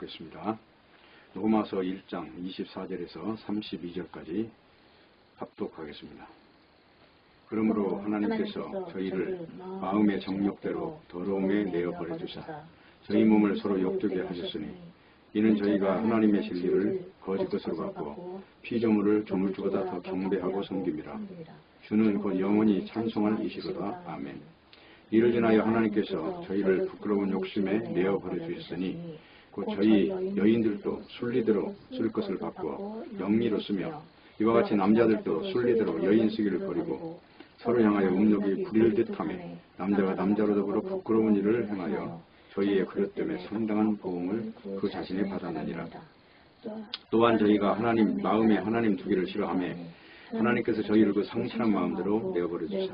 읽겠습니다. 로마서 1장 24절에서 32절까지 합독하겠습니다. 그러므로 하나님께서 저희를 마음의 정욕대로 더러움에 내어버려 주사 저희 몸을 서로 욕되게 하셨으니 이는 저희가 하나님의 진리를 거짓 것으로 바꾸어 피조물을 조물주보다 더 경배하고 섬김이라. 주는 곧 영원히 찬송할 이시로다. 아멘. 이를 인하여 하나님께서 저희를 부끄러운 욕심에 내어버려 주셨으니 곧 저희 여인들도 순리대로 쓸 것을 바꾸어 영리로 쓰며 이와 같이 남자들도 순리대로 여인 쓰기를 버리고 서로 향하여 음욕이 부릴 듯하며 남자가 남자로 더불어 부끄러운 일을 행하여 저희의 그릇됨에 상당한 보응을 그 자신이 받았느니라. 또한 저희가 마음에 하나님 두기를 싫어하며 하나님께서 저희를 그 상실한 마음대로 내어버려 주사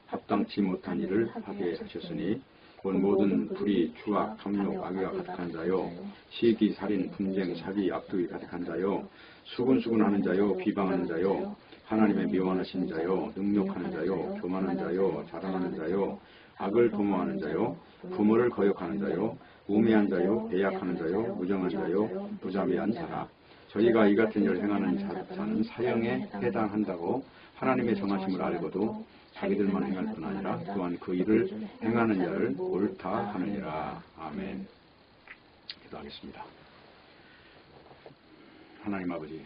합당치 못한 일을 하게 하셨으니 곧 모든 불의, 추악, 탐욕, 악의가 가득한 자요, 시기, 살인, 분쟁, 사기, 악독이 가득한 자요, 수군수군하는 자요, 비방하는 자요, 하나님의 미워하신 자요, 능욕하는 자요, 교만한 자요, 자랑하는 자요, 악을 도모하는 자요, 부모를 거역하는 자요, 우매한 자요, 배약하는 자요, 무정한 자요, 부자비한 자라. 저희가 이 같은 일을 행하는 자는 사형에 해당한다고 하나님의 정하심을 알고도 자기들만 행할 뿐 아니라 또한 그 일을 행하는 자를 옳다 하느니라. 아멘. 기도하겠습니다. 하나님 아버지,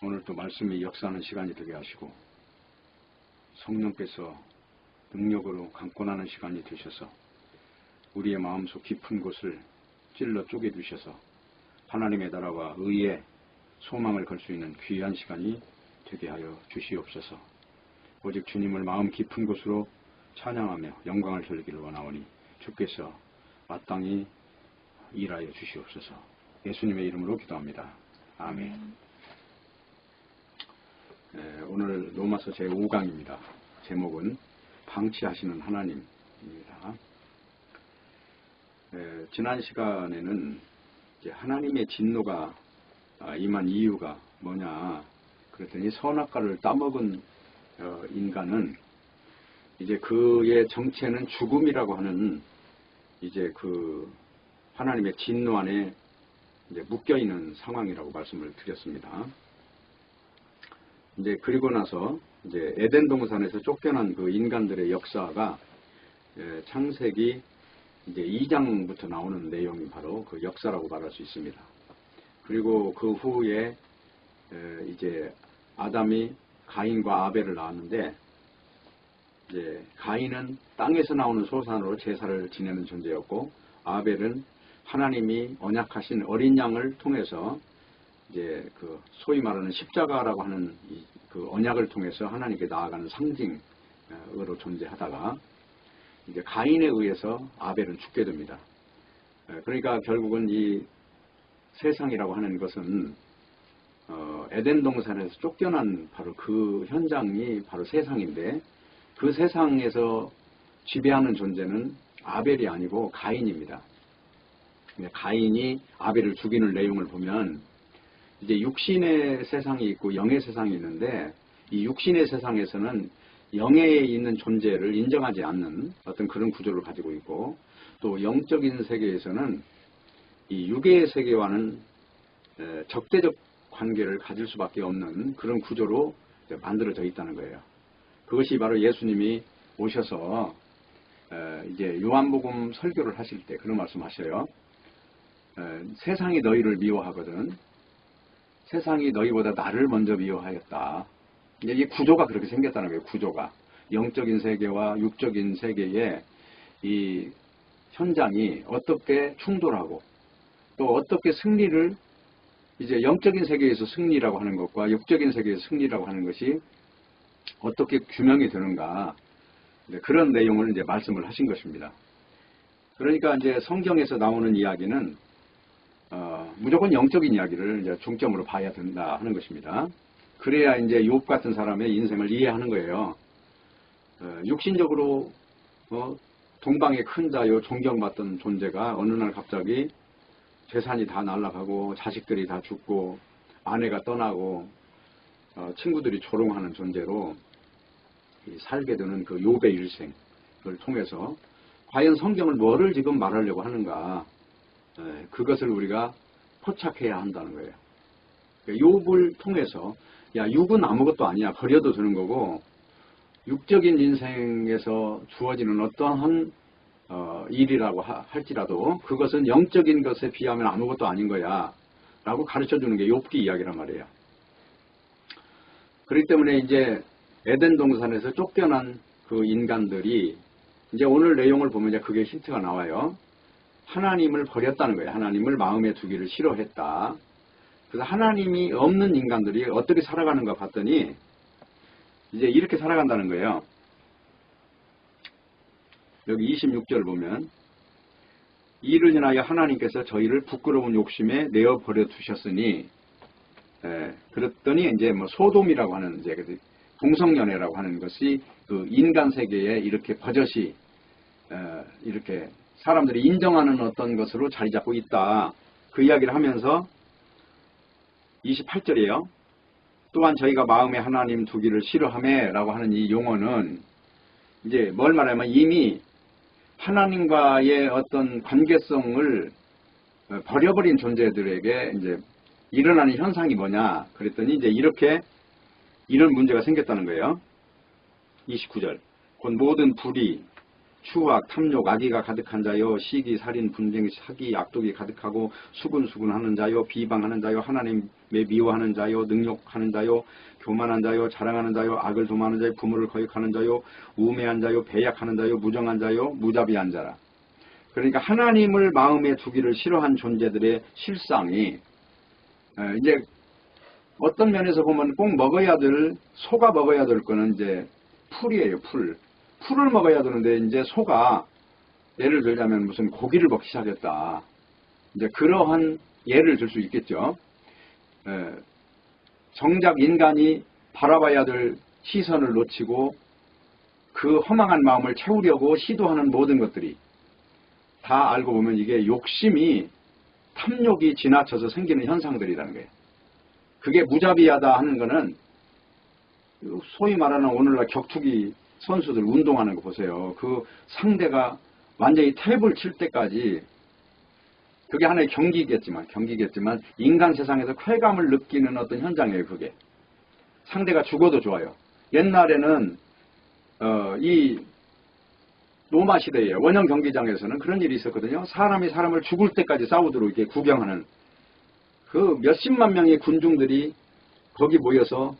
오늘 또 말씀이 역사하는 시간이 되게 하시고 성령께서 능력으로 강권하는 시간이 되셔서 우리의 마음속 깊은 곳을 찔러 쪼개주셔서 하나님의 나라와 의의 소망을 걸 수 있는 귀한 시간이 되게 하여 주시옵소서. 오직 주님을 마음 깊은 곳으로 찬양하며 영광을 돌리기를 원하오니 주께서 마땅히 일하여 주시옵소서. 예수님의 이름으로 기도합니다. 아멘. 오늘 로마서 제5강입니다. 제목은 방치하시는 하나님입니다. 지난 시간에는 이제 하나님의 진노가 임한 이유가 뭐냐 그랬더니 선악과를 따먹은 인간은 이제 그의 정체는 죽음이라고 하는 이제 그 하나님의 진노 안에 이제 묶여 있는 상황이라고 말씀을 드렸습니다. 이제 그리고 나서 이제 에덴 동산에서 쫓겨난 그 인간들의 역사가 창세기 이제 2장부터 나오는 내용이 바로 그 역사라고 말할 수 있습니다. 그리고 그 후에 이제 아담이 가인과 아벨을 낳았는데 이제 가인은 땅에서 나오는 소산으로 제사를 지내는 존재였고 아벨은 하나님이 언약하신 어린 양을 통해서 이제 그 소위 말하는 십자가라고 하는 그 언약을 통해서 하나님께 나아가는 상징으로 존재하다가 이제 가인에 의해서 아벨은 죽게 됩니다. 그러니까 결국은 이 세상이라고 하는 것은 에덴 동산에서 쫓겨난 바로 그 현장이 바로 세상인데 그 세상에서 지배하는 존재는 아벨이 아니고 가인입니다. 가인이 아벨을 죽이는 내용을 보면 이제 육신의 세상이 있고 영의 세상이 있는데 이 육신의 세상에서는 영에 있는 존재를 인정하지 않는 어떤 그런 구조를 가지고 있고 또 영적인 세계에서는 이 육의 세계와는 적대적 관계를 가질 수밖에 없는 그런 구조로 만들어져 있다는 거예요. 그것이 바로 예수님이 오셔서 이제 요한복음 설교를 하실 때 그런 말씀하셔요. 세상이 너희를 미워하거든 세상이 너희보다 나를 먼저 미워하였다. 이 구조가 그렇게 생겼다는 거예요. 구조가 영적인 세계와 육적인 세계의 이 현장이 어떻게 충돌하고 또 어떻게 승리를 이제 영적인 세계에서 승리라고 하는 것과 육적인 세계에서 승리라고 하는 것이 어떻게 규명이 되는가 그런 내용을 이제 말씀을 하신 것입니다. 그러니까 이제 성경에서 나오는 이야기는 무조건 영적인 이야기를 이제 중점으로 봐야 된다 하는 것입니다. 그래야 이제 욥 같은 사람의 인생을 이해하는 거예요. 육신적으로 동방의 큰 자요 존경받던 존재가 어느 날 갑자기 재산이 다 날아가고 자식들이 다 죽고 아내가 떠나고 친구들이 조롱하는 존재로 살게 되는 그 욥의 일생을 통해서 과연 성경은 뭐를 지금 말하려고 하는가 그것을 우리가 포착해야 한다는 거예요. 욥을 통해서 야, 육은 아무것도 아니야. 버려도 되는 거고 육적인 인생에서 주어지는 어떠한 일이라고 할지라도 그것은 영적인 것에 비하면 아무것도 아닌 거야 라고 가르쳐주는 게 욥기 이야기란 말이에요. 그렇기 때문에 이제 에덴 동산에서 쫓겨난 그 인간들이 이제 오늘 내용을 보면 이제 그게 힌트가 나와요. 하나님을 버렸다는 거예요. 하나님을 마음에 두기를 싫어했다. 그래서 하나님이 없는 인간들이 어떻게 살아가는가 봤더니 이제 이렇게 살아간다는 거예요. 여기 26절 보면 이를 인하여 하나님께서 저희를 부끄러운 욕심에 내어버려 두셨으니 그랬더니 이제 뭐 소돔이라고 하는 이제 동성연애라고 하는 것이 그 인간 세계에 이렇게 버젓이 이렇게 사람들이 인정하는 어떤 것으로 자리 잡고 있다. 그 이야기를 하면서 28절이에요. 또한 저희가 마음에 하나님 두기를 싫어하매 라고 하는 이 용어는 이제 뭘 말하면 이미 하나님과의 어떤 관계성을 버려버린 존재들에게 이제 일어나는 현상이 뭐냐 그랬더니 이제 이렇게 이런 문제가 생겼다는 거예요. 29절 곧 모든 불의, 추악, 탐욕, 악의가 가득한 자요, 시기, 살인, 분쟁, 사기, 악독이 가득하고 수군수군하는 자요, 비방하는 자요, 하나님의 미워하는 자요, 능욕하는 자요, 교만한 자요, 자랑하는 자요, 악을 도모하는 자요, 부모를 거역하는 자요, 우매한 자요, 배약하는 자요, 무정한 자요, 무자비한 자라. 그러니까 하나님을 마음에 두기를 싫어한 존재들의 실상이 이제 어떤 면에서 보면 꼭 먹어야 될, 소가 먹어야 될 거는 이제 풀이에요, 풀. 풀을 먹어야 되는데 이제 소가 예를 들자면 무슨 고기를 먹기 시작했다. 이제 그러한 예를 들 수 있겠죠. 정작 인간이 바라봐야 될 시선을 놓치고 그 허망한 마음을 채우려고 시도하는 모든 것들이 다 알고 보면 이게 욕심이 탐욕이 지나쳐서 생기는 현상들이라는 거예요. 그게 무자비하다 하는 거는 소위 말하는 오늘날 격투기 선수들 운동하는 거 보세요. 그 상대가 완전히 탭을 칠 때까지 그게 하나의 경기겠지만 인간 세상에서 쾌감을 느끼는 어떤 현장이에요. 그게 상대가 죽어도 좋아요. 옛날에는 이 로마 시대에 원형 경기장에서는 그런 일이 있었거든요. 사람이 사람을 죽을 때까지 싸우도록 이렇게 구경하는 그 몇십만 명의 군중들이 거기 모여서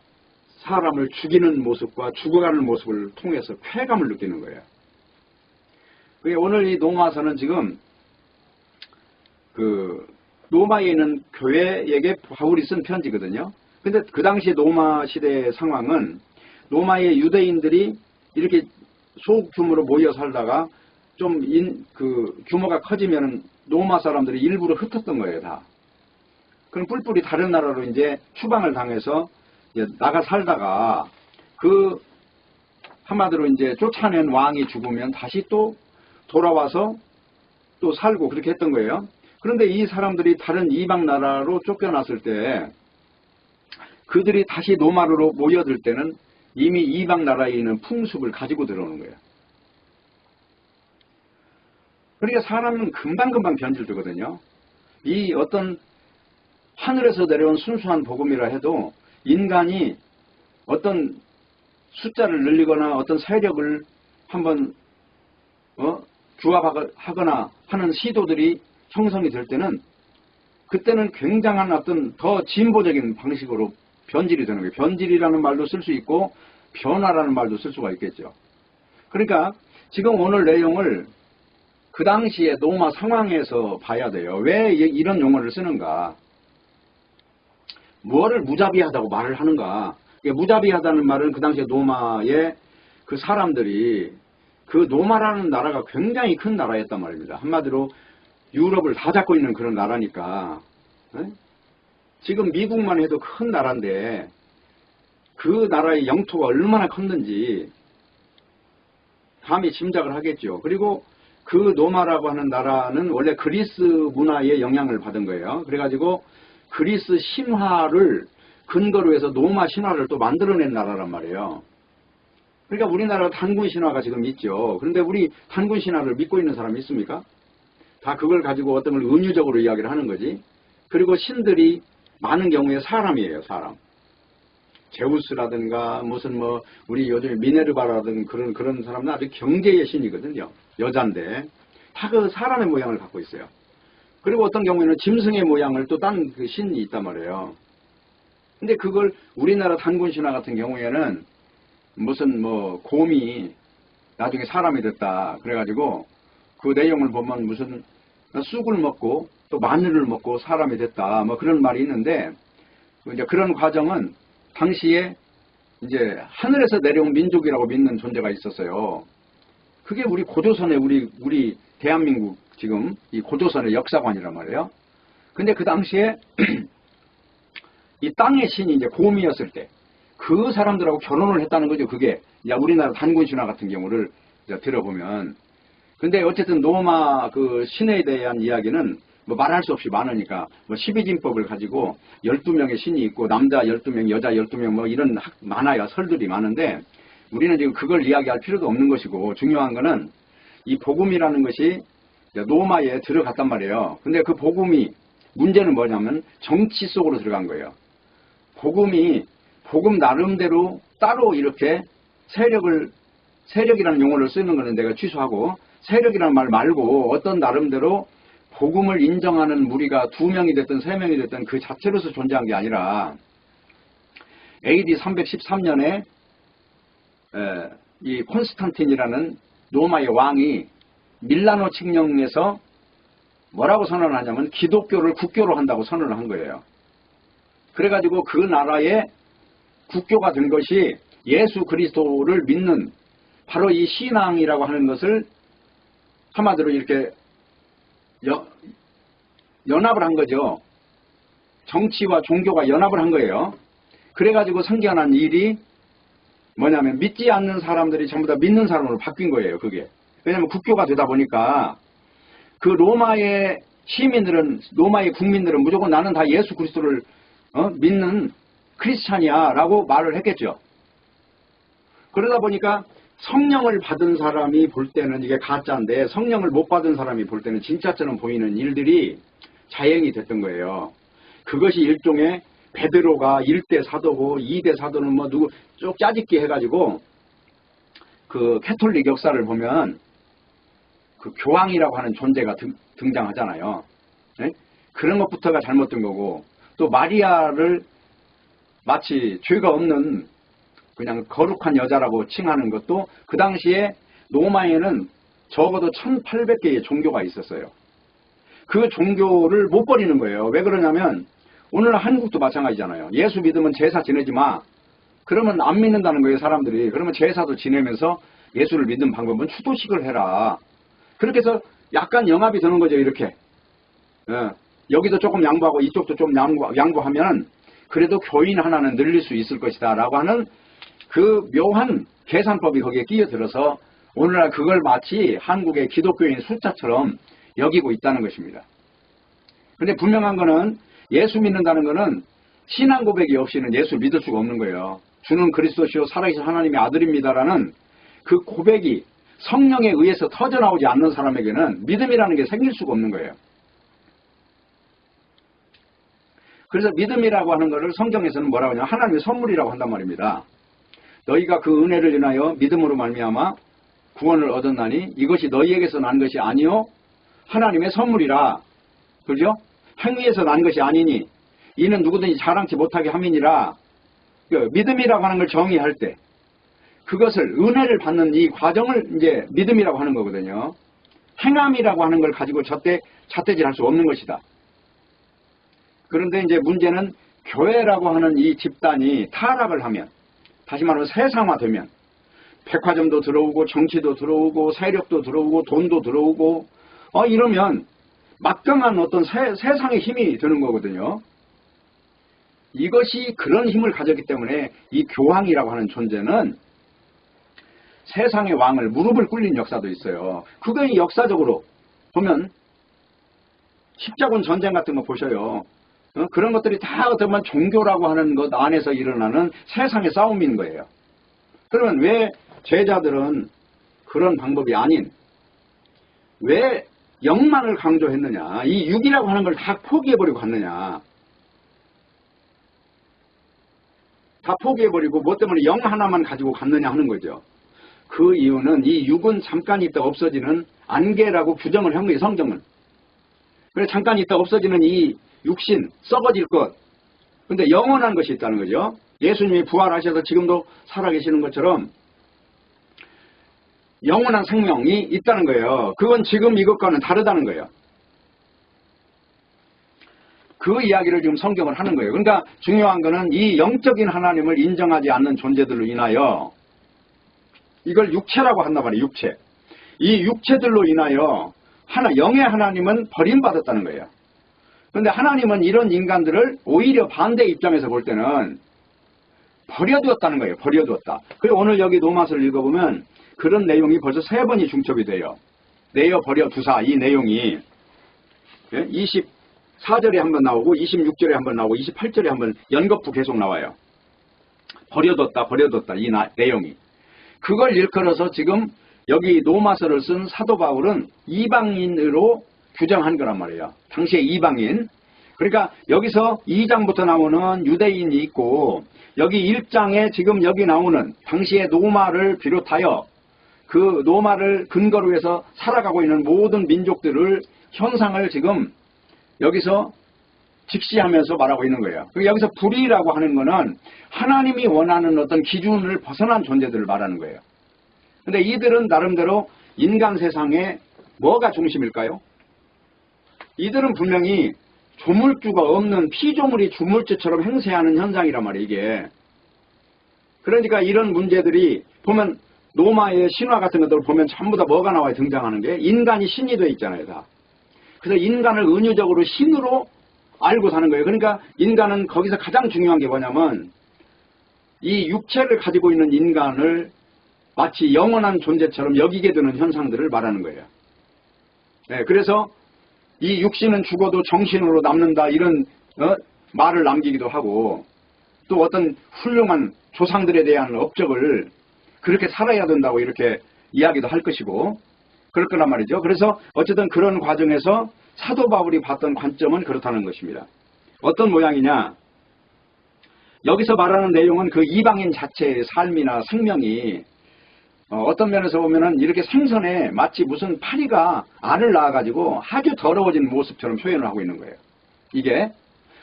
사람을 죽이는 모습과 죽어가는 모습을 통해서 쾌감을 느끼는 거예요. 오늘 이 로마서는 지금 그 로마에 있는 교회에게 바울이 쓴 편지거든요. 근데 그 당시 로마 시대의 상황은 로마의 유대인들이 이렇게 소규모로 모여 살다가 좀 그 규모가 커지면 로마 사람들이 일부러 흩었던 거예요, 다. 그럼 뿔뿔이 다른 나라로 이제 추방을 당해서 이제 나가 살다가 그 한마디로 이제 쫓아낸 왕이 죽으면 다시 또 돌아와서 또 살고 그렇게 했던 거예요. 그런데 이 사람들이 다른 이방 나라로 쫓겨났을 때 그들이 다시 로마로 모여들 때는 이미 이방 나라에 있는 풍습을 가지고 들어오는 거예요. 그러니까 사람은 금방금방 변질되거든요. 이 어떤 하늘에서 내려온 순수한 복음이라 해도 인간이 어떤 숫자를 늘리거나 어떤 세력을 한번 규합하거나 하는 시도들이 형성이 될 때는 그때는 굉장한 어떤 더 진보적인 방식으로 변질이 되는 거예요. 변질이라는 말도 쓸 수 있고 변화라는 말도 쓸 수가 있겠죠. 그러니까 지금 오늘 내용을 그 당시에 로마 상황에서 봐야 돼요. 왜 이런 용어를 쓰는가? 뭐를 무자비하다고 말을 하는가? 무자비하다는 말은 그 당시에 로마의 그 사람들이 그 로마라는 나라가 굉장히 큰 나라였단 말입니다. 한마디로 유럽을 다 잡고 있는 그런 나라니까. 지금 미국만 해도 큰 나라인데 그 나라의 영토가 얼마나 컸는지 감히 짐작을 하겠죠. 그리고 그 로마라고 하는 나라는 원래 그리스 문화의 영향을 받은 거예요. 그래가지고 그리스 신화를 근거로 해서 로마 신화를 또 만들어낸 나라란 말이에요. 그러니까 우리나라 단군 신화가 지금 있죠. 그런데 우리 단군 신화를 믿고 있는 사람이 있습니까? 다 그걸 가지고 어떤 걸 은유적으로 이야기를 하는 거지. 그리고 신들이 많은 경우에 사람이에요, 사람. 제우스라든가 무슨 뭐 우리 요즘에 미네르바라든가 그런 사람은 아주 경제의 신이거든요. 여잔데 다 그 사람의 모양을 갖고 있어요. 그리고 어떤 경우에는 짐승의 모양을 또 딴 그 신이 있단 말이에요. 근데 그걸 우리나라 단군 신화 같은 경우에는 무슨 뭐 곰이 나중에 사람이 됐다 그래가지고 그 내용을 보면 무슨 쑥을 먹고 또 마늘을 먹고 사람이 됐다 뭐 그런 말이 있는데 이제 그런 과정은 당시에 이제 하늘에서 내려온 민족이라고 믿는 존재가 있었어요. 그게 우리 고조선의 우리 대한민국 지금 이 고조선의 역사관이란 말이에요. 근데 그 당시에 이 땅의 신이 이제 곰이었을 때 그 사람들하고 결혼을 했다는 거죠. 그게 우리나라 단군 신화 같은 경우를 들어보면. 근데 어쨌든 로마 그 신에 대한 이야기는 뭐 말할 수 없이 많으니까 뭐 12진법을 가지고 12명의 신이 있고 남자 12명, 여자 12명 뭐 이런 많아요. 설들이 많은데 우리는 지금 그걸 이야기할 필요도 없는 것이고 중요한 거는 이 복음이라는 것이 로마에 들어갔단 말이에요. 근데 그 복음이 문제는 뭐냐면 정치 속으로 들어간 거예요. 복음 나름대로 따로 이렇게 세력이라는 용어를 쓰는 거는 내가 취소하고 세력이라는 말 말고 어떤 나름대로 복음을 인정하는 무리가 2명이 됐든 3명이 됐든 그 자체로서 존재한 게 아니라 AD 313년에 이 콘스탄틴이라는 로마의 왕이 밀라노 칙령에서 뭐라고 선언을 하냐면 기독교를 국교로 한다고 선언을 한 거예요. 그래가지고 그 나라의 국교가 된 것이 예수 그리스도를 믿는 바로 이 신앙이라고 하는 것을 한마디로 이렇게 연합을 한 거죠. 정치와 종교가 연합을 한 거예요. 그래가지고 생겨난 일이 뭐냐면 믿지 않는 사람들이 전부 다 믿는 사람으로 바뀐 거예요. 그게. 왜냐하면 국교가 되다 보니까 그 로마의 시민들은 로마의 국민들은 무조건 나는 다 예수 그리스도를 믿는 크리스찬이야 라고 말을 했겠죠. 그러다 보니까 성령을 받은 사람이 볼 때는 이게 가짜인데 성령을 못 받은 사람이 볼 때는 진짜처럼 보이는 일들이 자행이 됐던 거예요. 그것이 일종의 베드로가 1대 사도고 2대 사도는 뭐 누구 쭉 짜집기 해가지고 그 캐톨릭 역사를 보면 그 교황이라고 하는 존재가 등장하잖아요. 네? 그런 것부터가 잘못된 거고 또 마리아를 마치 죄가 없는 그냥 거룩한 여자라고 칭하는 것도 그 당시에 로마에는 적어도 1800개의 종교가 있었어요. 그 종교를 못 버리는 거예요. 왜 그러냐면 오늘 한국도 마찬가지잖아요. 예수 믿으면 제사 지내지 마. 그러면 안 믿는다는 거예요, 사람들이. 그러면 제사도 지내면서 예수를 믿는 방법은 추도식을 해라. 그렇게 해서 약간 영합이 되는 거죠, 이렇게. 여기도 조금 양보하고 이쪽도 좀 양보하면 그래도 교인 하나는 늘릴 수 있을 것이다 라고 하는 그 묘한 계산법이 거기에 끼어들어서 오늘날 그걸 마치 한국의 기독교인 숫자처럼 여기고 있다는 것입니다. 근데 분명한 거는 예수 믿는다는 거는 신앙 고백이 없이는 예수 믿을 수가 없는 거예요. 주는 그리스도시요 살아계신 하나님의 아들입니다라는 그 고백이 성령에 의해서 터져나오지 않는 사람에게는 믿음이라는 게 생길 수가 없는 거예요. 그래서 믿음이라고 하는 것을 성경에서는 뭐라고 하냐면 하나님의 선물이라고 한단 말입니다. 너희가 그 은혜를 인하여 믿음으로 말미암아 구원을 얻었나니 이것이 너희에게서 난 것이 아니요 하나님의 선물이라. 그죠? 행위에서 난 것이 아니니 이는 누구든지 자랑치 못하게 함이니라. 믿음이라고 하는 걸 정의할 때 그것을 은혜를 받는 이 과정을 이제 믿음이라고 하는 거거든요. 행함이라고 하는 걸 가지고 잣대질할 수 없는 것이다. 그런데 이제 문제는 교회라고 하는 이 집단이 타락을 하면, 다시 말하면 세상화되면 백화점도 들어오고 정치도 들어오고 세력도 들어오고 돈도 들어오고 이러면 막강한 어떤 세상의 힘이 되는 거거든요. 이것이 그런 힘을 가졌기 때문에 이 교황이라고 하는 존재는 세상의 왕을 무릎을 꿇린 역사도 있어요. 그게 역사적으로 보면 십자군 전쟁 같은 거 보셔요. 그런 것들이 다 어떻게 보면 종교라고 하는 것 안에서 일어나는 세상의 싸움인 거예요. 그러면 왜 제자들은 그런 방법이 아닌 왜 영만을 강조했느냐, 이 육이라고 하는 걸 다 포기해버리고 갔느냐. 다 포기해버리고 뭐 때문에 영 하나만 가지고 갔느냐 하는 거죠. 그 이유는 이 육은 잠깐 있다 없어지는 안개라고 규정을 한 거예요, 성경은. 그래서 잠깐 있다 없어지는 이 육신, 썩어질 것. 근데 영원한 것이 있다는 거죠. 예수님이 부활하셔서 지금도 살아계시는 것처럼 영원한 생명이 있다는 거예요. 그건 지금 이것과는 다르다는 거예요. 그 이야기를 지금 성경을 하는 거예요. 그러니까 중요한 거는 이 영적인 하나님을 인정하지 않는 존재들로 인하여 이걸 육체라고 한단 말이에요. 육체. 이 육체들로 인하여 영의 하나님은 버림받았다는 거예요. 그런데 하나님은 이런 인간들을 오히려 반대 입장에서 볼 때는 버려두었다는 거예요. 버려두었다. 그리고 오늘 여기 로마서를 읽어보면 그런 내용이 벌써 3번이 중첩이 돼요. 내어 버려 두사 이 내용이 24절에 한번 나오고 26절에 한번 나오고 28절에 한번 연거푸 계속 나와요. 버려뒀다 버려뒀다 이 내용이. 그걸 일컬어서 지금 여기 로마서를 쓴 사도 바울은 이방인으로 규정한 거란 말이에요. 당시에 이방인. 그러니까 여기서 2장부터 나오는 유대인이 있고 여기 1장에 지금 여기 나오는 당시의 로마를 비롯하여 그 로마를 근거로 해서 살아가고 있는 모든 민족들을 현상을 지금 여기서 직시하면서 말하고 있는 거예요. 여기서 불의라고 하는 거는 하나님이 원하는 어떤 기준을 벗어난 존재들을 말하는 거예요. 근데 이들은 나름대로 인간 세상에 뭐가 중심일까요? 이들은 분명히 조물주가 없는 피조물이 주물주처럼 행세하는 현상이란 말이에요, 이게. 그러니까 이런 문제들이 보면 로마의 신화 같은 것들을 보면 전부 다 뭐가 나와요, 등장하는 게? 인간이 신이 되어 있잖아요, 다. 그래서 인간을 은유적으로 신으로 알고 사는 거예요. 그러니까 인간은 거기서 가장 중요한 게 뭐냐면 이 육체를 가지고 있는 인간을 마치 영원한 존재처럼 여기게 되는 현상들을 말하는 거예요. 네, 그래서 이 육신은 죽어도 정신으로 남는다 이런 말을 남기기도 하고 또 어떤 훌륭한 조상들에 대한 업적을 그렇게 살아야 된다고 이렇게 이야기도 할 것이고 그럴 거란 말이죠. 그래서 어쨌든 그런 과정에서 사도 바울이 봤던 관점은 그렇다는 것입니다. 어떤 모양이냐? 여기서 말하는 내용은 그 이방인 자체의 삶이나 생명이 어떤 면에서 보면은 이렇게 생선에 마치 무슨 파리가 알을 낳아가지고 아주 더러워진 모습처럼 표현을 하고 있는 거예요. 이게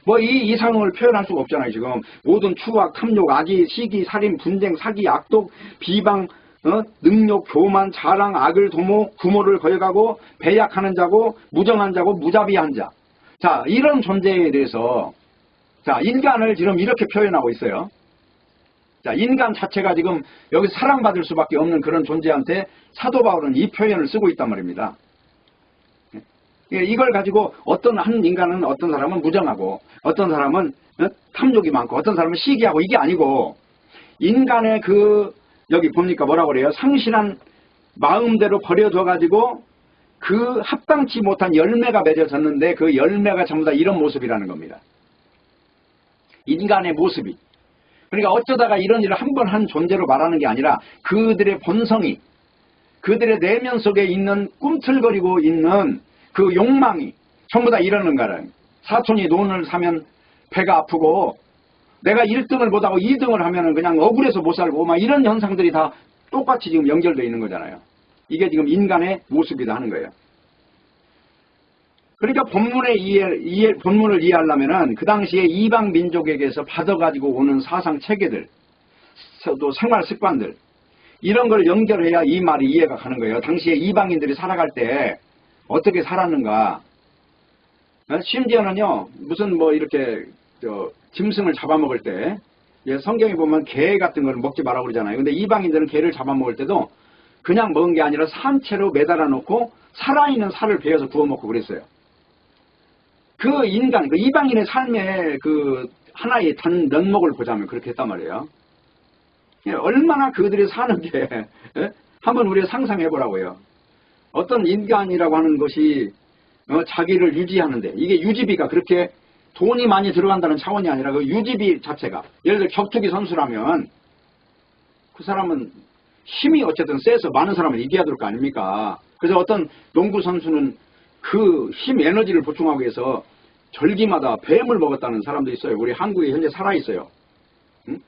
뭐 이 상황을 표현할 수가 없잖아요. 지금 모든 추악, 탐욕, 악의, 시기, 살인, 분쟁, 사기, 악독, 비방, 능욕, 교만, 자랑, 악을 도모, 구모를 거역하고 배약하는 자고 무정한 자고 무자비한 자. 자, 이런 존재에 대해서 자, 인간을 지금 이렇게 표현하고 있어요. 자, 인간 자체가 지금 여기서 사랑받을 수밖에 없는 그런 존재한테 사도 바울은 이 표현을 쓰고 있단 말입니다. 이걸 가지고 어떤 한 인간은 어떤 사람은 무정하고 어떤 사람은 탐욕이 많고 어떤 사람은 시기하고 이게 아니고 인간의 그 여기 봅니까 뭐라고 그래요? 상실한 마음대로 버려둬 가지고 그 합당치 못한 열매가 맺어졌는데 그 열매가 전부 다 이런 모습이라는 겁니다. 인간의 모습이. 그러니까 어쩌다가 이런 일을 한 번 한 존재로 말하는 게 아니라 그들의 본성이 그들의 내면 속에 있는 꿈틀거리고 있는 그 욕망이 전부 다 이러는 거라는 거예요. 사촌이 돈을 사면 배가 아프고 내가 1등을 못하고 2등을 하면 그냥 억울해서 못 살고 막 이런 현상들이 다 똑같이 지금 연결되어 있는 거잖아요. 이게 지금 인간의 모습이다 하는 거예요. 그러니까 본문을 이해하려면은 그 당시에 이방 민족에게서 받아가지고 오는 사상 체계들, 또 생활 습관들, 이런 걸 연결해야 이 말이 이해가 가는 거예요. 당시에 이방인들이 살아갈 때 어떻게 살았는가. 심지어는요, 무슨 뭐 이렇게, 짐승을 잡아먹을 때, 성경에 보면 개 같은 걸 먹지 말라고 그러잖아요. 근데 이방인들은 개를 잡아먹을 때도 그냥 먹은 게 아니라 산채로 매달아 놓고 살아있는 살을 베어서 구워 먹고 그랬어요. 그 인간, 그 이방인의 삶의 그 하나의 단 면목을 보자면 그렇게 했단 말이에요. 얼마나 그들이 사는 게, 한번 우리가 상상해 보라고요. 어떤 인간이라고 하는 것이 자기를 유지하는데 이게 유지비가 그렇게 돈이 많이 들어간다는 차원이 아니라 그 유지비 자체가 예를 들어 격투기 선수라면 그 사람은 힘이 어쨌든 세서 많은 사람을 이겨야 될 거 아닙니까? 그래서 어떤 농구 선수는 그 힘 에너지를 보충하기 위해서 절기마다 뱀을 먹었다는 사람도 있어요. 우리 한국에 현재 살아있어요. 응?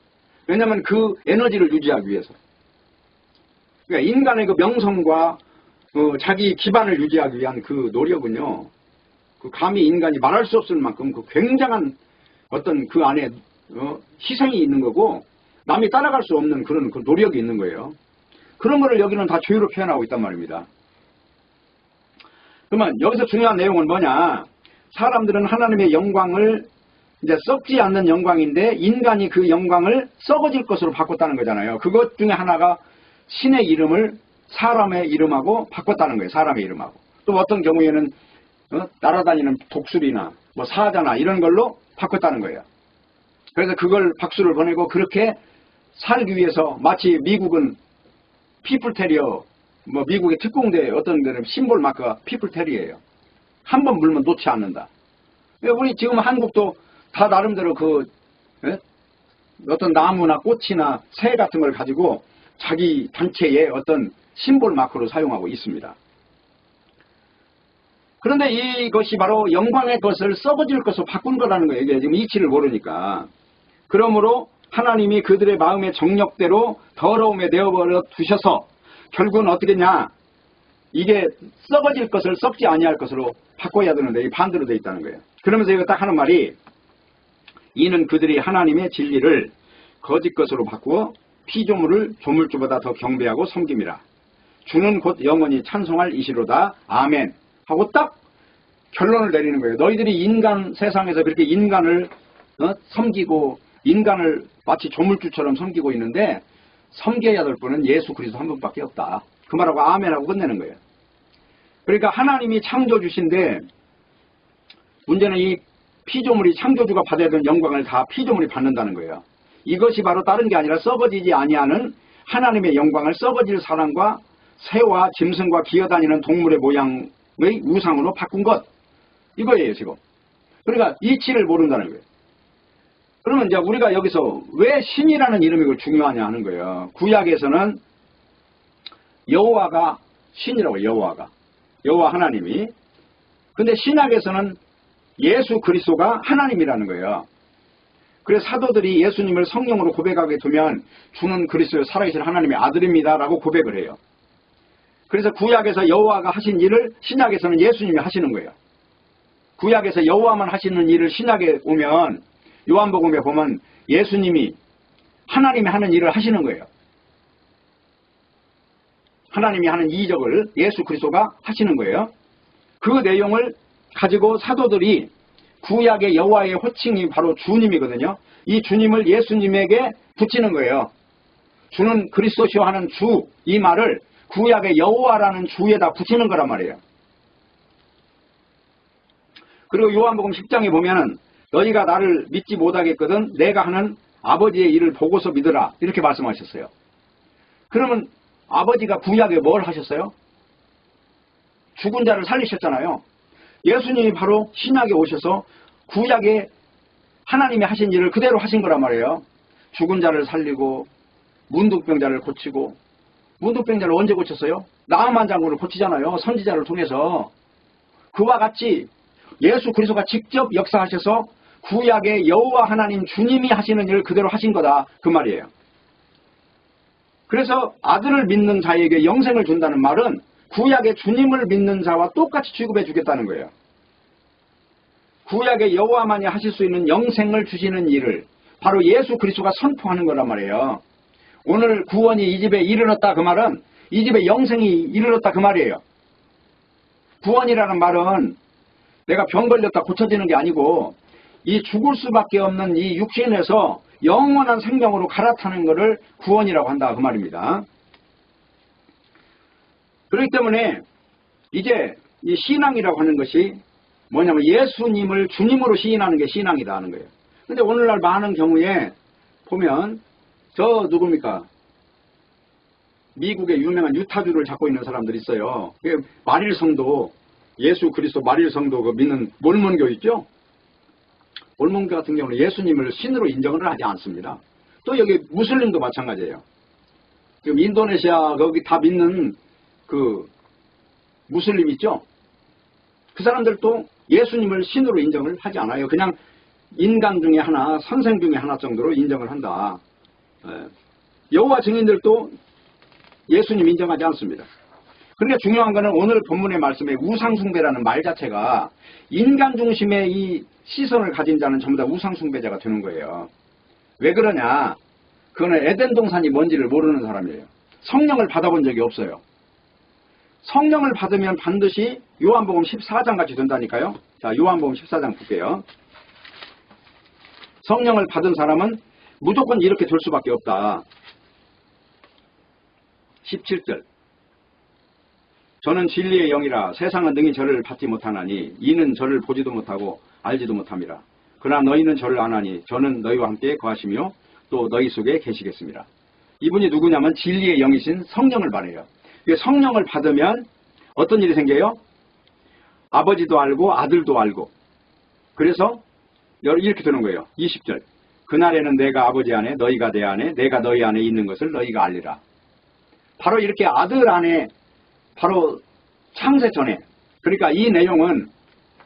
왜냐하면 그 에너지를 유지하기 위해서. 그러니까 인간의 그 명성과 자기 기반을 유지하기 위한 그 노력은요, 그 감히 인간이 말할 수 없을 만큼 그 굉장한 어떤 그 안에 희생이 있는 거고, 남이 따라갈 수 없는 그런 그 노력이 있는 거예요. 그런 거를 여기는 다 조유로 표현하고 있단 말입니다. 그러면 여기서 중요한 내용은 뭐냐? 사람들은 하나님의 영광을 이제 썩지 않는 영광인데 인간이 그 영광을 썩어질 것으로 바꿨다는 거잖아요. 그것 중에 하나가 신의 이름을 사람의 이름하고 바꿨다는 거예요. 사람의 이름하고. 또 어떤 경우에는 날아다니는 독수리나 뭐 사자나 이런 걸로 바꿨다는 거예요. 그래서 그걸 박수를 보내고 그렇게 살기 위해서 마치 미국은 피플테리어, 뭐 미국의 특공대 어떤 데는 심볼 마크가 피플테리어예요. 한 번 물면 놓지 않는다. 우리 지금 한국도 다 나름대로 어떤 나무나 꽃이나 새 같은 걸 가지고 자기 단체의 어떤 심볼 마크로 사용하고 있습니다. 그런데 이것이 바로 영광의 것을 썩어질 것으로 바꾼 거라는 거예요. 이게 지금 이치를 모르니까. 그러므로 하나님이 그들의 마음의 정력대로 더러움에 내어버려 두셔서 결국은 어떻게냐? 이게 썩어질 것을 썩지 아니할 것으로 바꿔야 되는데 반대로 되어 있다는 거예요. 그러면서 이거 딱 하는 말이, 이는 그들이 하나님의 진리를 거짓 것으로 바꾸어 피조물을 조물주보다 더 경배하고 섬김이라. 주는 곧 영원히 찬송할 이시로다. 아멘. 하고 딱 결론을 내리는 거예요. 너희들이 인간 세상에서 그렇게 인간을 섬기고 인간을 마치 조물주처럼 섬기고 있는데 섬겨야 될 분은 예수 그리스도 한 분밖에 없다. 그 말하고 아멘하고 끝내는 거예요. 그러니까 하나님이 창조주신데 문제는 이 피조물이 창조주가 받아야 되는 영광을 다 피조물이 받는다는 거예요. 이것이 바로 다른 게 아니라 썩어지지 아니하는 하나님의 영광을 썩어질 사람과 새와 짐승과 기어다니는 동물의 모양의 우상으로 바꾼 것, 이거예요 지금. 그러니까 이치를 모른다는 거예요. 그러면 이제 우리가 여기서 왜 신이라는 이름이 중요하냐 하는 거예요. 구약에서는 여호와가 신이라고 해요. 여호와 하나님이. 근데 신약에서는 예수 그리스도가 하나님이라는 거예요. 그래서 사도들이 예수님을 성령으로 고백하게 되면 주는 그리스도의 살아계신 하나님의 아들입니다 라고 고백을 해요. 그래서 구약에서 여호와가 하신 일을 신약에서는 예수님이 하시는 거예요. 구약에서 여호와만 하시는 일을 신약에 오면 요한복음에 보면 예수님이 하나님이 하는 일을 하시는 거예요. 하나님이 하는 이적을 예수 그리스도가 하시는 거예요. 그 내용을 가지고 사도들이 구약의 여호와의 호칭이 바로 주님이거든요. 이 주님을 예수님에게 붙이는 거예요. 주는 그리스도시오 하는 주, 이 말을 구약의 여호와라는 주에다 붙이는 거란 말이에요. 그리고 요한복음 10장에 보면은 너희가 나를 믿지 못하겠거든 내가 하는 아버지의 일을 보고서 믿으라 이렇게 말씀하셨어요. 그러면 아버지가 구약에 뭘 하셨어요? 죽은 자를 살리셨잖아요. 예수님이 바로 신약에 오셔서 구약에 하나님이 하신 일을 그대로 하신 거란 말이에요. 죽은 자를 살리고 문둥병자를 고치고, 문둥병자를 언제 고쳤어요? 나아만 장군을 고치잖아요. 선지자를 통해서. 그와 같이 예수 그리스도가 직접 역사하셔서 구약의 여호와 하나님 주님이 하시는 일을 그대로 하신 거다 그 말이에요. 그래서 아들을 믿는 자에게 영생을 준다는 말은 구약의 주님을 믿는 자와 똑같이 취급해 주겠다는 거예요. 구약의 여호와만이 하실 수 있는 영생을 주시는 일을 바로 예수 그리스도가 선포하는 거란 말이에요. 오늘 구원이 이 집에 이르렀다 그 말은 이 집에 영생이 이르렀다 그 말이에요. 구원이라는 말은 내가 병 걸렸다 고쳐지는 게 아니고 이 죽을 수밖에 없는 이 육신에서 영원한 생명으로 갈아타는 것을 구원이라고 한다 그 말입니다. 그렇기 때문에 이제 이 신앙이라고 하는 것이 뭐냐면 예수님을 주님으로 시인하는 게 신앙이다 하는 거예요. 근데 오늘날 많은 경우에 보면 저 누굽니까? 미국의 유명한 유타주를 잡고 있는 사람들이 있어요. 마릴성도, 예수 그리스도 마릴성도 그 믿는 몰몬교 있죠? 몰몬교 같은 경우는 예수님을 신으로 인정을 하지 않습니다. 또 여기 무슬림도 마찬가지예요. 지금 인도네시아 거기 다 믿는 그 무슬림 있죠? 그 사람들도 예수님을 신으로 인정을 하지 않아요. 그냥 인간 중에 하나, 선생 중에 하나 정도로 인정을 한다. 여호와 증인들도 예수님 인정하지 않습니다. 그러니까 중요한 것은 오늘 본문의 말씀에 우상숭배라는 말 자체가 인간 중심의 이 시선을 가진 자는 전부 다 우상숭배자가 되는 거예요. 왜 그러냐? 그거는 에덴 동산이 뭔지를 모르는 사람이에요. 성령을 받아본 적이 없어요. 성령을 받으면 반드시 요한복음 14장 같이 된다니까요. 자, 요한복음 14장 볼게요. 성령을 받은 사람은 무조건 이렇게 될 수밖에 없다. 17절. 저는 진리의 영이라 세상은 능히 저를 받지 못하나니 이는 저를 보지도 못하고 알지도 못함이라. 그러나 너희는 저를 아나니 저는 너희와 함께 거하시며 또 너희 속에 계시겠습니다. 이분이 누구냐면 진리의 영이신 성령을 말해요. 성령을 받으면 어떤 일이 생겨요? 아버지도 알고 아들도 알고. 그래서 이렇게 되는 거예요. 20절. 그날에는 내가 아버지 안에 너희가 내 안에 내가 너희 안에 있는 것을 너희가 알리라. 바로 이렇게 아들 안에 바로 창세 전에, 그러니까 이 내용은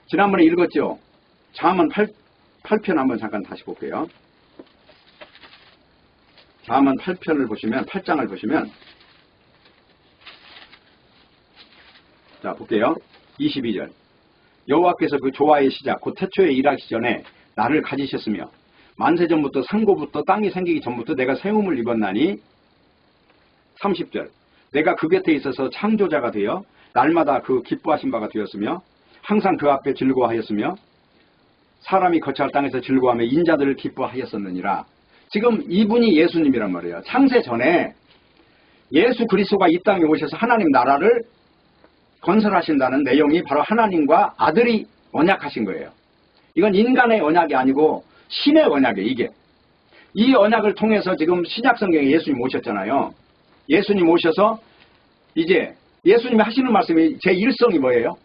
지난번에 읽었죠. 잠언 8편 한번 잠깐 다시 볼게요. 잠언 8편을 보시면 8장을 보시면 자 볼게요. 22절. 여호와께서 그 조화의 시작 곧 태초에 일하기 전에 나를 가지셨으며 만세전부터 상고부터 땅이 생기기 전부터 내가 세움을 입었나니 30절. 내가 그 곁에 있어서 창조자가 되어 날마다 그 기뻐하신 바가 되었으며 항상 그 앞에 즐거워하였으며 사람이 거처할 땅에서 즐거워하며 인자들을 기뻐하였었느니라. 지금 이분이 예수님이란 말이에요. 창세 전에 예수 그리스도가 이 땅에 오셔서 하나님 나라를 건설하신다는 내용이 바로 하나님과 아들이 언약하신 거예요. 이건 인간의 언약이 아니고 신의 언약이에요. 이게. 이 언약을 통해서 지금 신약성경에 예수님 오셨잖아요. 예수님 오셔서 이제 예수님이 하시는 말씀이 제1성이 뭐예요?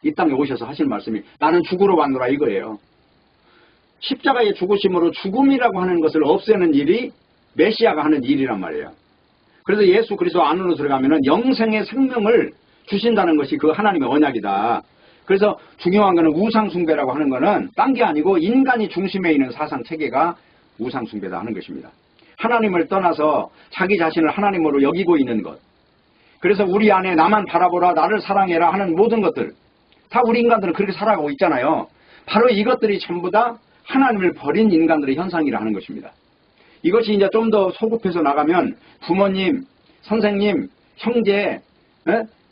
이 땅에 오셔서 하시는 말씀이 나는 죽으러 왔노라 이거예요. 십자가의 죽으심으로 죽음이라고 하는 것을 없애는 일이 메시아가 하는 일이란 말이에요. 그래서 예수 그리스도 안으로 들어가면은 영생의 생명을 주신다는 것이 그 하나님의 언약이다. 그래서 중요한 것은 우상숭배라고 하는 것은 딴 게 아니고 인간이 중심에 있는 사상 체계가 우상숭배다 하는 것입니다. 하나님을 떠나서 자기 자신을 하나님으로 여기고 있는 것. 그래서 우리 안에 나만 바라보라 나를 사랑해라 하는 모든 것들 다 우리 인간들은 그렇게 살아가고 있잖아요. 바로 이것들이 전부 다 하나님을 버린 인간들의 현상이라 하는 것입니다. 이것이 이제 좀 더 소급해서 나가면 부모님, 선생님, 형제,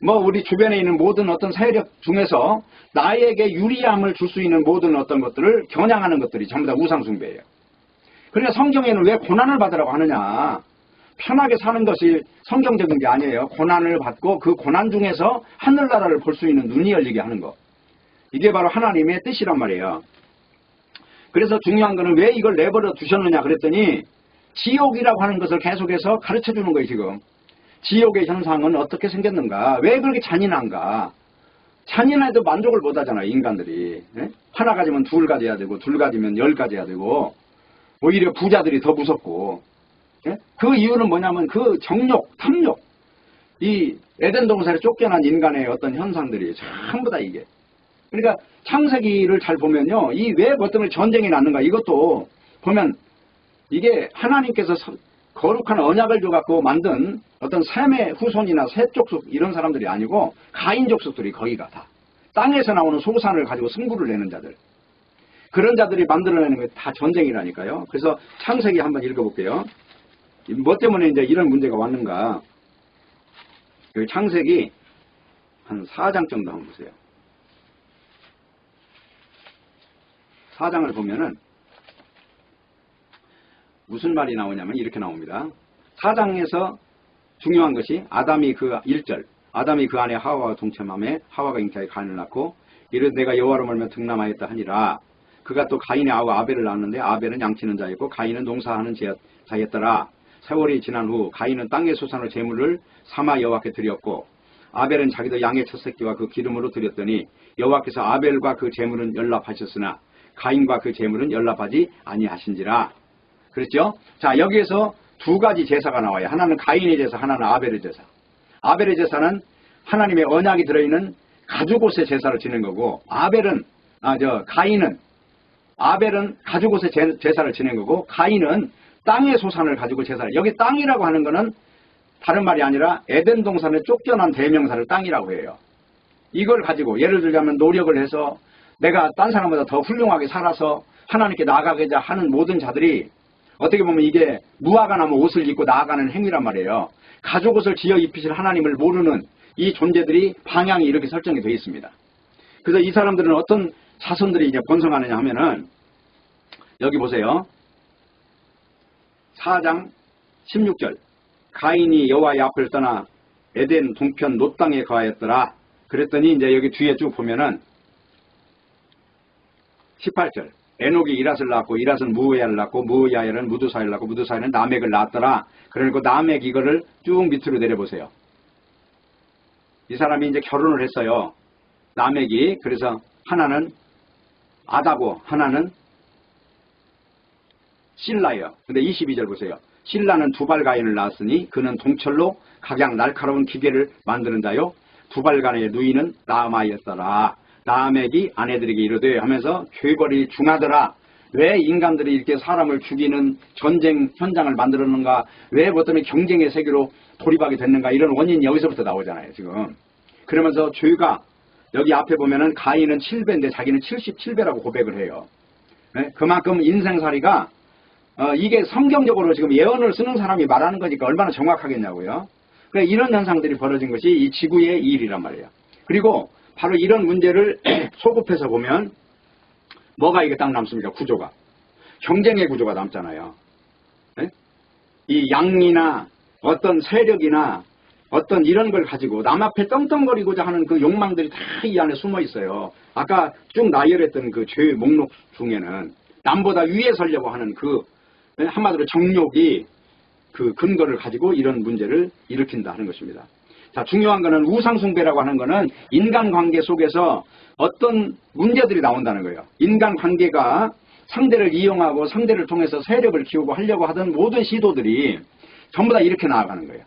우리 주변에 있는 모든 어떤 사회력 중에서 나에게 유리함을 줄 수 있는 모든 어떤 것들을 겨냥하는 것들이 전부 다 우상숭배예요. 그러니까 성경에는 왜 고난을 받으라고 하느냐. 편하게 사는 것이 성경적인 게 아니에요. 고난을 받고 그 고난 중에서 하늘나라를 볼 수 있는 눈이 열리게 하는 것. 이게 바로 하나님의 뜻이란 말이에요. 그래서 중요한 거는 왜 이걸 내버려 두셨느냐 그랬더니 지옥이라고 하는 것을 계속해서 가르쳐 주는 거예요. 지금. 지옥의 현상은 어떻게 생겼는가. 왜 그렇게 잔인한가. 잔인해도 만족을 못 하잖아요. 인간들이. 하나 가지면 둘 가져야 되고 둘 가지면 10 가져야 되고 오히려 부자들이 더 무섭고. 그 이유는 뭐냐면 그 정욕, 탐욕, 이 에덴 동산에 쫓겨난 인간의 어떤 현상들이 전부 다 이게. 그러니까 창세기를 잘 보면요. 이 왜 뭐 때문에 전쟁이 났는가 이것도 보면 이게 하나님께서 거룩한 언약을 줘갖고 만든 어떤 셈의 후손이나 셋 족속 이런 사람들이 아니고 가인 족속들이 거기가 다. 땅에서 나오는 소산을 가지고 승부를 내는 자들. 그런 자들이 만들어내는 게 다 전쟁이라니까요. 그래서 창세기 한번 읽어볼게요. 뭐 때문에 이제 이런 문제가 왔는가. 창세기 한 4장 정도 한번 보세요. 4장을 보면은 무슨 말이 나오냐면 이렇게 나옵니다. 4장에서 중요한 것이 아담이 그 1절 아담이 그 안에 하와와 동침함에 하와가 잉태하여 가인을 낳고 이르되 내가 여호와로 말미암아 등남하였다 하니라. 그가 또 가인의 아우 아벨을 낳았는데 아벨은 양치는 자였고 가인은 농사하는 자였더라. 세월이 지난 후 가인은 땅의 소산으로 제물을 삼아 여호와께 드렸고 아벨은 자기도 양의 첫 새끼와 그 기름으로 드렸더니 여호와께서 아벨과 그 제물은 연락하셨으나 가인과 그 제물은 연락하지 아니하신지라. 그렇죠? 자, 여기에서 두 가지 제사가 나와요. 하나는 가인의 제사, 하나는 아벨의 제사. 아벨의 제사는 하나님의 언약이 들어있는 가죽 옷의 제사를 지낸 거고, 아벨은 가죽 옷의 제사를 지낸 거고, 가인은 땅의 소산을 가지고 제사를. 여기 땅이라고 하는 거는 다른 말이 아니라 에덴 동산에 쫓겨난 대명사를 땅이라고 해요. 이걸 가지고 예를 들자면 노력을 해서 내가 딴 사람보다 더 훌륭하게 살아서 하나님께 나아가고자 하는 모든 자들이 어떻게 보면 이게 무화과 나무 옷을 입고 나아가는 행위란 말이에요. 가죽 옷을 지어 입히실 하나님을 모르는 이 존재들이 방향이 이렇게 설정이 되어 있습니다. 그래서 이 사람들은 어떤 자손들이 이제 번성하느냐 하면은 여기 보세요. 4장 16절. 가인이 여호와의 앞을 떠나 에덴 동편 놋 땅에 거하였더라. 그랬더니 이제 여기 뒤에 쭉 보면은 18절. 에녹이 이랏을 낳고 이랏은 무우야를 낳고 무우야는 무두사를 낳고 무두사는 라멕을 낳았더라. 그러니까 라멕 이거를 쭉 밑으로 내려보세요. 이 사람이 이제 결혼을 했어요. 라멕이. 그래서 하나는 아다고 하나는 실라예요. 근데 22절 보세요. 실라는 두발가인을 낳았으니 그는 동철로 각양 날카로운 기계를 만드는 자요. 두발간의 누이는 라마였더라. 라멕이 아내들에게 이르되 하면서 죄벌이 중하더라. 왜 인간들이 이렇게 사람을 죽이는 전쟁 현장을 만들었는가? 왜 어떤 경쟁의 세계로 돌입하게 됐는가? 이런 원인이 여기서부터 나오잖아요. 지금. 그러면서 죄가 여기 앞에 보면은 가인은 7배인데 자기는 77배라고 고백을 해요. 네? 그만큼 인생살이가 이게 성경적으로 지금 예언을 쓰는 사람이 말하는 거니까 얼마나 정확하겠냐고요. 그러니까 이런 현상들이 벌어진 것이 이 지구의 일이란 말이에요. 그리고 바로 이런 문제를 소급해서 보면 뭐가 이게 딱 남습니까? 구조가. 경쟁의 구조가 남잖아요. 네? 이 양이나 어떤 세력이나 어떤 이런 걸 가지고 남 앞에 떵떵거리고자 하는 그 욕망들이 다 이 안에 숨어 있어요. 아까 쭉 나열했던 그 죄의 목록 중에는 남보다 위에 서려고 하는 그 한마디로 정욕이 그 근거를 가지고 이런 문제를 일으킨다 하는 것입니다. 자, 중요한 거는 우상숭배라고 하는 거는 인간관계 속에서 어떤 문제들이 나온다는 거예요. 인간관계가 상대를 이용하고 상대를 통해서 세력을 키우고 하려고 하던 모든 시도들이 전부 다 이렇게 나아가는 거예요.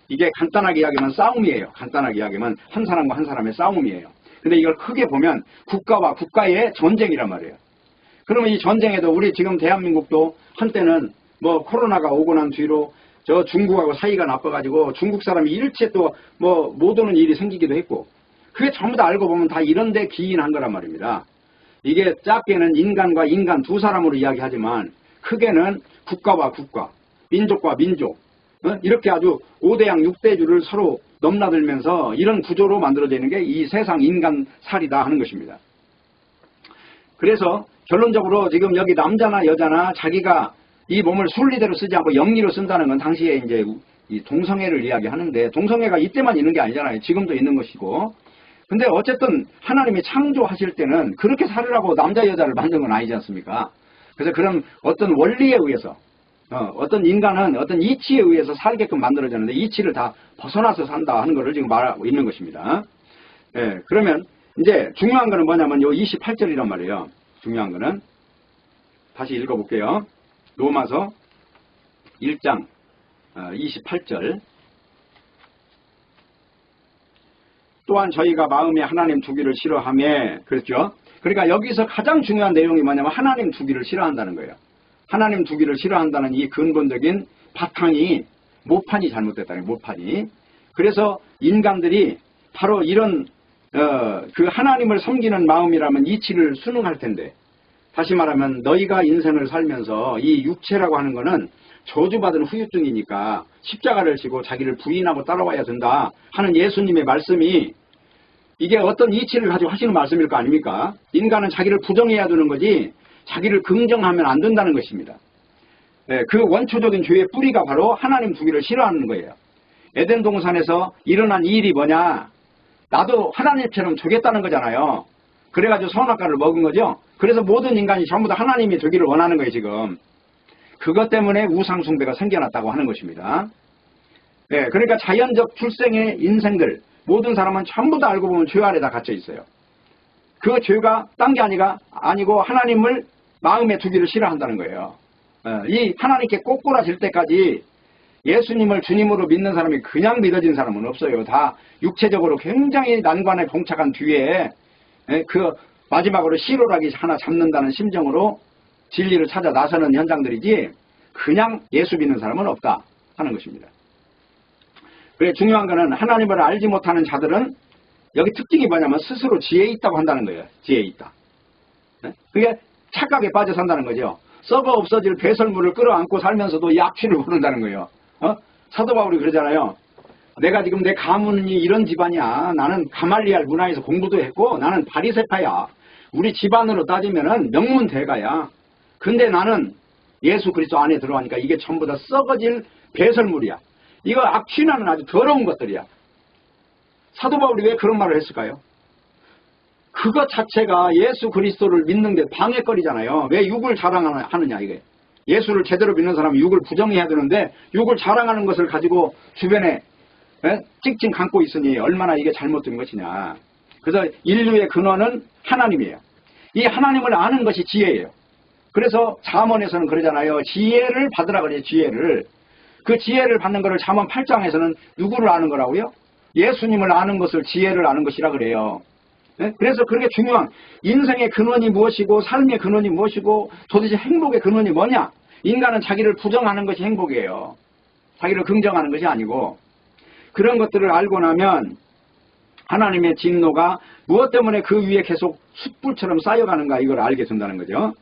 이게 간단하게 이야기하면 싸움이에요. 간단하게 이야기하면 한 사람과 한 사람의 싸움이에요. 근데 이걸 크게 보면 국가와 국가의 전쟁이란 말이에요. 그러면 이 전쟁에도 우리 지금 대한민국도 한때는 뭐 코로나가 오고 난 뒤로 저 중국하고 사이가 나빠가지고 중국 사람이 일체 또 뭐 못 오는 일이 생기기도 했고, 그게 전부 다 알고 보면 다 이런데 기인한 거란 말입니다. 이게 작게는 인간과 인간 두 사람으로 이야기하지만 크게는 국가와 국가, 민족과 민족, 이렇게 아주 5대양 6대주를 서로 넘나들면서 이런 구조로 만들어져 있는 게 이 세상 인간살이다 하는 것입니다. 그래서 결론적으로 지금 여기 남자나 여자나 자기가 이 몸을 순리대로 쓰지 않고 영리로 쓴다는 건 당시에 이제 이 동성애를 이야기하는데, 동성애가 이때만 있는 게 아니잖아요. 지금도 있는 것이고. 근데 어쨌든 하나님이 창조하실 때는 그렇게 살으라고 남자 여자를 만든 건 아니지 않습니까? 그래서 그런 어떤 원리에 의해서 어떤 인간은 어떤 이치에 의해서 살게끔 만들어졌는데 이치를 다 벗어나서 산다 하는 것을 지금 말하고 있는 것입니다. 예, 그러면 이제 중요한 거는 뭐냐면 요 28절이란 말이에요. 중요한 거는 다시 읽어볼게요. 로마서 1장 28절. 또한 저희가 마음에 하나님 두기를 싫어하며, 그렇죠? 그러니까 여기서 가장 중요한 내용이 뭐냐면 하나님 두기를 싫어한다는 거예요. 하나님 두기를 싫어한다는 이 근본적인 바탕이 모판이 잘못됐다는 거예요. 모판이. 그래서 인간들이 바로 이런 그 하나님을 섬기는 마음이라면 이치를 순응할 텐데, 다시 말하면 너희가 인생을 살면서 이 육체라고 하는 거는 저주받은 후유증이니까 십자가를 지고 자기를 부인하고 따라와야 된다 하는 예수님의 말씀이 이게 어떤 이치를 가지고 하시는 말씀일 거 아닙니까? 인간은 자기를 부정해야 되는 거지 자기를 긍정하면 안 된다는 것입니다. 네, 그 원초적인 죄의 뿌리가 바로 하나님 두기를 싫어하는 거예요. 에덴 동산에서 일어난 이 일이 뭐냐? 나도 하나님처럼 되겠다는 거잖아요. 그래가지고 선악과를 먹은 거죠. 그래서 모든 인간이 전부 다 하나님이 되기를 원하는 거예요, 지금. 그것 때문에 우상숭배가 생겨났다고 하는 것입니다. 네, 그러니까 자연적 출생의 인생들, 모든 사람은 전부 다 알고 보면 죄 아래 다 갇혀 있어요. 그 죄가 딴 게 아니고 하나님을 마음에 두기를 싫어한다는 거예요. 이 하나님께 꼬꾸라질 때까지 예수님을 주님으로 믿는 사람이 그냥 믿어진 사람은 없어요. 다 육체적으로 굉장히 난관에 봉착한 뒤에 그 마지막으로 시로라기 하나 잡는다는 심정으로 진리를 찾아 나서는 현장들이지 그냥 예수 믿는 사람은 없다 하는 것입니다. 그래 중요한 거는 하나님을 알지 못하는 자들은 여기 특징이 뭐냐면 스스로 지혜 있다고 한다는 거예요. 지혜 있다. 그게 착각에 빠져 산다는 거죠. 썩어 없어질 배설물을 끌어안고 살면서도 이 악취를 부른다는 거예요. 사도 바울이 그러잖아요. 내가 지금 내 가문이 이런 집안이야. 나는 가말리알 문화에서 공부도 했고 나는 바리새파야. 우리 집안으로 따지면은 명문대가야. 근데 나는 예수 그리스도 안에 들어가니까 이게 전부 다 썩어질 배설물이야. 이거 악취나는 아주 더러운 것들이야. 사도 바울이 왜 그런 말을 했을까요? 그것 자체가 예수 그리스도를 믿는 게 방해거리잖아요. 왜 육을 자랑하느냐 이게. 예수를 제대로 믿는 사람은 육을 부정해야 되는데 육을 자랑하는 것을 가지고 주변에 찡찡 감고 있으니 얼마나 이게 잘못된 것이냐. 그래서 인류의 근원은 하나님이에요. 이 하나님을 아는 것이 지혜예요. 그래서 잠언에서는 그러잖아요. 지혜를 받으라 그래요. 지혜를. 그 지혜를 받는 것을 잠언 8장에서는 누구를 아는 거라고요? 예수님을 아는 것을 지혜를 아는 것이라 그래요. 그래서 그렇게 중요한 인생의 근원이 무엇이고 삶의 근원이 무엇이고 도대체 행복의 근원이 뭐냐? 인간은 자기를 부정하는 것이 행복이에요. 자기를 긍정하는 것이 아니고 그런 것들을 알고 나면 하나님의 진노가 무엇 때문에 그 위에 계속 숯불처럼 쌓여가는가 이걸 알게 된다는 거죠.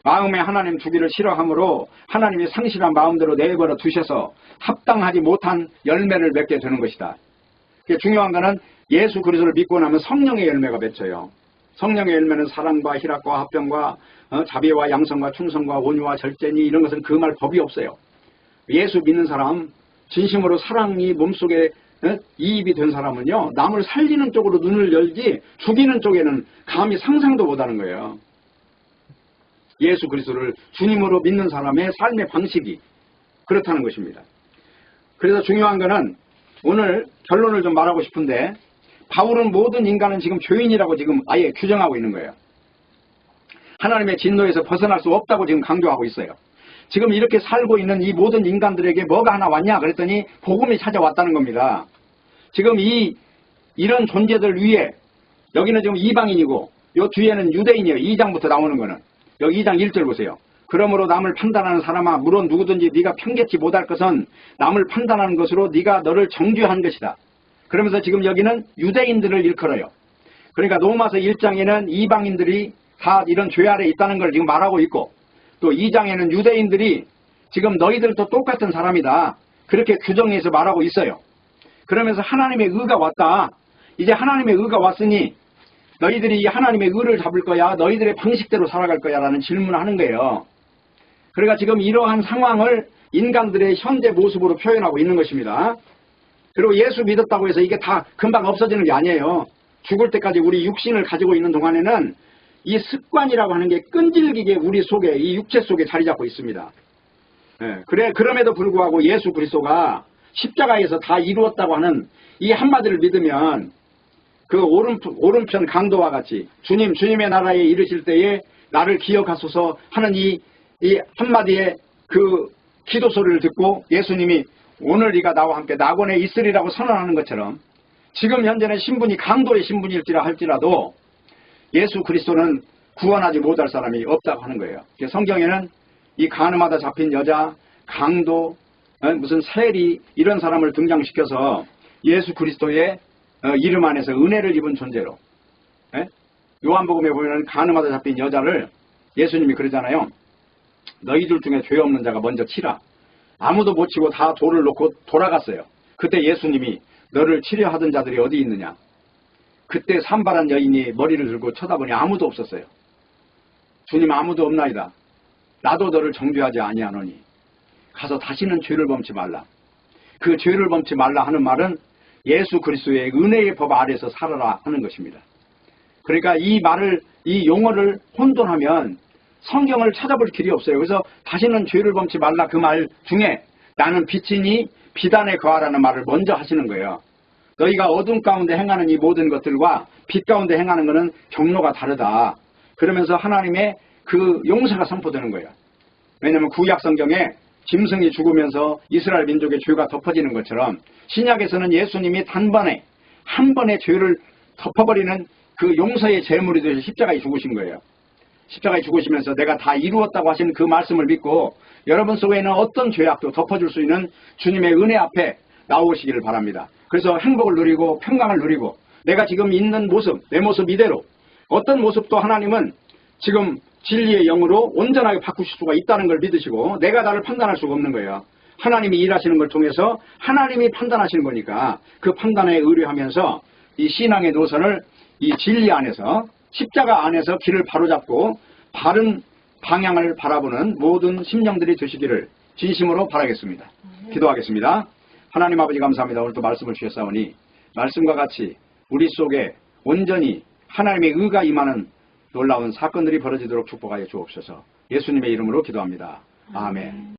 마음에 하나님 두기를 싫어하므로 하나님이 상실한 마음대로 내버려 두셔서 합당하지 못한 열매를 맺게 되는 것이다. 중요한 것은 예수 그리스도를 믿고 나면 성령의 열매가 맺혀요. 성령의 열매는 사랑과 희락과 화평과 자비와 양성과 충성과 온유와 절제니 이런 것은 그 말 법이 없어요. 예수 믿는 사람 진심으로 사랑이 몸속에 이입이 된 사람은요 남을 살리는 쪽으로 눈을 열지 죽이는 쪽에는 감히 상상도 못하는 거예요. 예수 그리스도를 주님으로 믿는 사람의 삶의 방식이 그렇다는 것입니다. 그래서 중요한 것은 오늘 결론을 좀 말하고 싶은데 바울은 모든 인간은 지금 죄인이라고 지금 아예 규정하고 있는 거예요. 하나님의 진노에서 벗어날 수 없다고 지금 강조하고 있어요. 지금 이렇게 살고 있는 이 모든 인간들에게 뭐가 하나 왔냐 그랬더니 복음이 찾아왔다는 겁니다. 지금 이런 존재들 위에 여기는 지금 이방인이고 요 뒤에는 유대인이에요. 2장부터 나오는 거는. 여기 2장 1절 보세요. 그러므로 남을 판단하는 사람아 물론 누구든지 네가 편개치 못할 것은 남을 판단하는 것으로 네가 너를 정죄한 것이다. 그러면서 지금 여기는 유대인들을 일컬어요. 그러니까 로마서 1장에는 이방인들이 다 이런 죄 아래 있다는 걸 지금 말하고 있고 또 2장에는 유대인들이 지금 너희들도 똑같은 사람이다. 그렇게 규정해서 말하고 있어요. 그러면서 하나님의 의가 왔다. 이제 하나님의 의가 왔으니 너희들이 하나님의 의를 잡을 거야? 너희들의 방식대로 살아갈 거야? 라는 질문을 하는 거예요. 그러니까 지금 이러한 상황을 인간들의 현재 모습으로 표현하고 있는 것입니다. 그리고 예수 믿었다고 해서 이게 다 금방 없어지는 게 아니에요. 죽을 때까지 우리 육신을 가지고 있는 동안에는 이 습관이라고 하는 게 끈질기게 우리 속에 이 육체 속에 자리 잡고 있습니다. 그럼에도 불구하고 예수 그리스도가 십자가에서 다 이루었다고 하는 이 한마디를 믿으면 그 오른편 강도와 같이 주님의 나라에 이르실 때에 나를 기억하소서 하는 이 한마디의 그 기도 소리를 듣고 예수님이 오늘 네가 나와 함께 낙원에 있으리라고 선언하는 것처럼 지금 현재는 신분이 강도의 신분일지라 할지라도 예수 그리스도는 구원하지 못할 사람이 없다고 하는 거예요. 성경에는 이 간음하다 잡힌 여자, 강도, 무슨 세리 이런 사람을 등장시켜서 예수 그리스도의 이름 안에서 은혜를 입은 존재로 요한복음에 보면 간음하다 잡힌 여자를 예수님이 그러잖아요. 너희들 중에 죄 없는 자가 먼저 치라. 아무도 못 치고 다 돌을 놓고 돌아갔어요. 그때 예수님이 너를 치려 하던 자들이 어디 있느냐. 그때 산발한 여인이 머리를 들고 쳐다보니 아무도 없었어요. 주님 아무도 없나이다. 나도 너를 정죄하지 아니하노니 가서 다시는 죄를 범치 말라. 그 죄를 범치 말라 하는 말은 예수 그리스도의 은혜의 법 아래서 살아라 하는 것입니다. 그러니까 이 말을 이 용어를 혼돈하면 성경을 찾아볼 길이 없어요. 그래서 다시는 죄를 범치 말라 그 말 중에 나는 빛이니 비단에 거하라는 말을 먼저 하시는 거예요. 너희가 어둠 가운데 행하는 이 모든 것들과 빛 가운데 행하는 것은 경로가 다르다. 그러면서 하나님의 그 용서가 선포되는 거예요. 왜냐하면 구약 성경에 짐승이 죽으면서 이스라엘 민족의 죄가 덮어지는 것처럼 신약에서는 예수님이 단번에 한 번의 죄를 덮어버리는 그 용서의 제물이 되셔서 십자가에 죽으신 거예요. 십자가에 죽으시면서 내가 다 이루었다고 하신 그 말씀을 믿고 여러분 속에 있는 어떤 죄악도 덮어줄 수 있는 주님의 은혜 앞에 나오시기를 바랍니다. 그래서 행복을 누리고 평강을 누리고 내가 지금 있는 모습, 내 모습 이대로 어떤 모습도 하나님은 지금 진리의 영으로 온전하게 바꾸실 수가 있다는 걸 믿으시고 내가 나를 판단할 수가 없는 거예요. 하나님이 일하시는 걸 통해서 하나님이 판단하시는 거니까 그 판단에 의뢰하면서 이 신앙의 노선을 이 진리 안에서 십자가 안에서 길을 바로잡고 바른 방향을 바라보는 모든 심령들이 되시기를 진심으로 바라겠습니다. 기도하겠습니다. 하나님 아버지 감사합니다. 오늘 또 말씀을 주셨사오니 말씀과 같이 우리 속에 온전히 하나님의 의가 임하는 놀라운 사건들이 벌어지도록 축복하여 주옵소서. 예수님의 이름으로 기도합니다. 아멘.